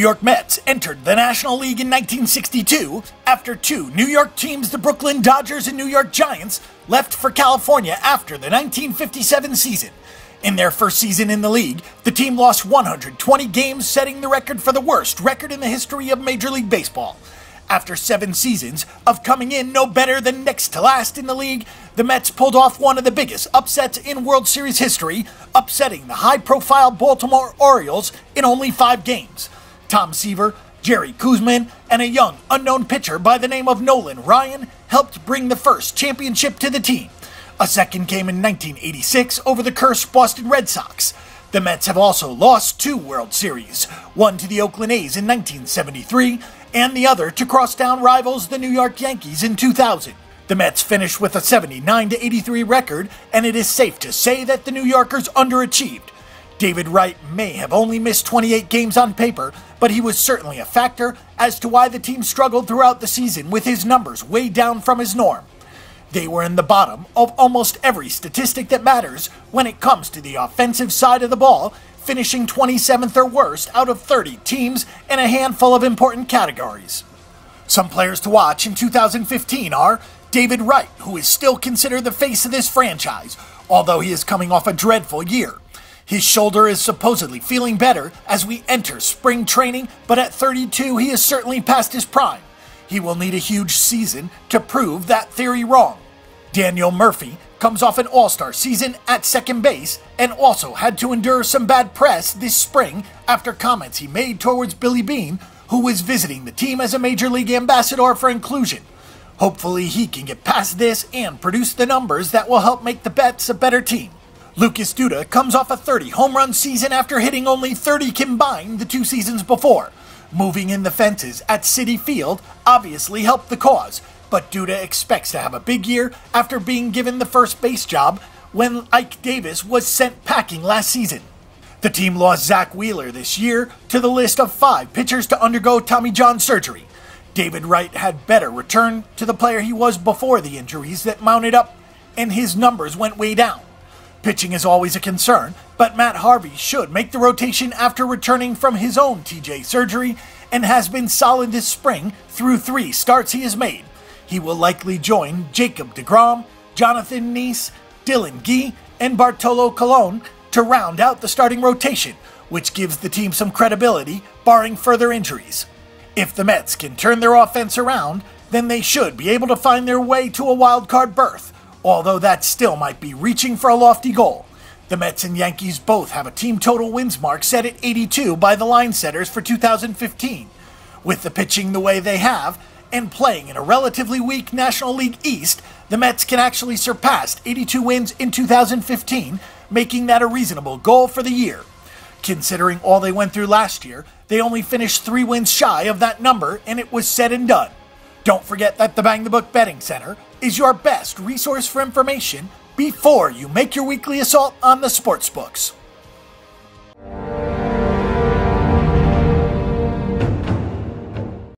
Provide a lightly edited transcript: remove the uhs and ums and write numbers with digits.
York Mets entered the National League in 1962 after two New York teams, the Brooklyn Dodgers and New York Giants, left for California after the 1957 season. In their first season in the league, the team lost 120 games, setting the record for the worst record in the history of Major League Baseball. After 7 seasons of coming in no better than next to last in the league, the Mets pulled off one of the biggest upsets in World Series history, upsetting the high-profile Baltimore Orioles in only 5 games. Tom Seaver, Jerry Koosman, and a young, unknown pitcher by the name of Nolan Ryan helped bring the first championship to the team. A second came in 1986 over the cursed Boston Red Sox. The Mets have also lost 2 World Series, one to the Oakland A's in 1973, and the other to crosstown rivals the New York Yankees in 2000. The Mets finished with a 79-83 record, and it is safe to say that the New Yorkers underachieved. David Wright may have only missed 28 games on paper, but he was certainly a factor as to why the team struggled throughout the season with his numbers way down from his norm. They were in the bottom of almost every statistic that matters when it comes to the offensive side of the ball, finishing 27th or worst out of 30 teams in a handful of important categories. Some players to watch in 2015 are David Wright, who is still considered the face of this franchise, although he is coming off a dreadful year. His shoulder is supposedly feeling better as we enter spring training, but at 32 he is certainly past his prime. He will need a huge season to prove that theory wrong. Daniel Murphy comes off an all-star season at second base and also had to endure some bad press this spring after comments he made towards Billy Beane, who was visiting the team as a Major League ambassador for inclusion. Hopefully he can get past this and produce the numbers that will help make the Mets a better team. Lucas Duda comes off a 30 home run season after hitting only 30 combined the 2 seasons before. Moving in the fences at Citi Field obviously helped the cause, but Duda expects to have a big year after being given the first base job when Ike Davis was sent packing last season. The team lost Zach Wheeler this year to the list of 5 pitchers to undergo Tommy John surgery. David Wright had better return to the player he was before the injuries that mounted up, and his numbers went way down. Pitching is always a concern, but Matt Harvey should make the rotation after returning from his own TJ surgery and has been solid this spring through 3 starts he has made. He will likely join Jacob deGrom, Jonathan Neese, Dylan Gee, and Bartolo Colon to round out the starting rotation, which gives the team some credibility, barring further injuries. If the Mets can turn their offense around, then they should be able to find their way to a wild-card berth, although that still might be reaching for a lofty goal. The Mets and Yankees both have a team total wins mark set at 82 by the line setters for 2015. With the pitching the way they have, and playing in a relatively weak National League East, the Mets can actually surpass 82 wins in 2015, making that a reasonable goal for the year. Considering all they went through last year, they only finished 3 wins shy of that number, and it was said and done. Don't forget that the Bang the Book Betting Center is your best resource for information before you make your weekly assault on the sportsbooks.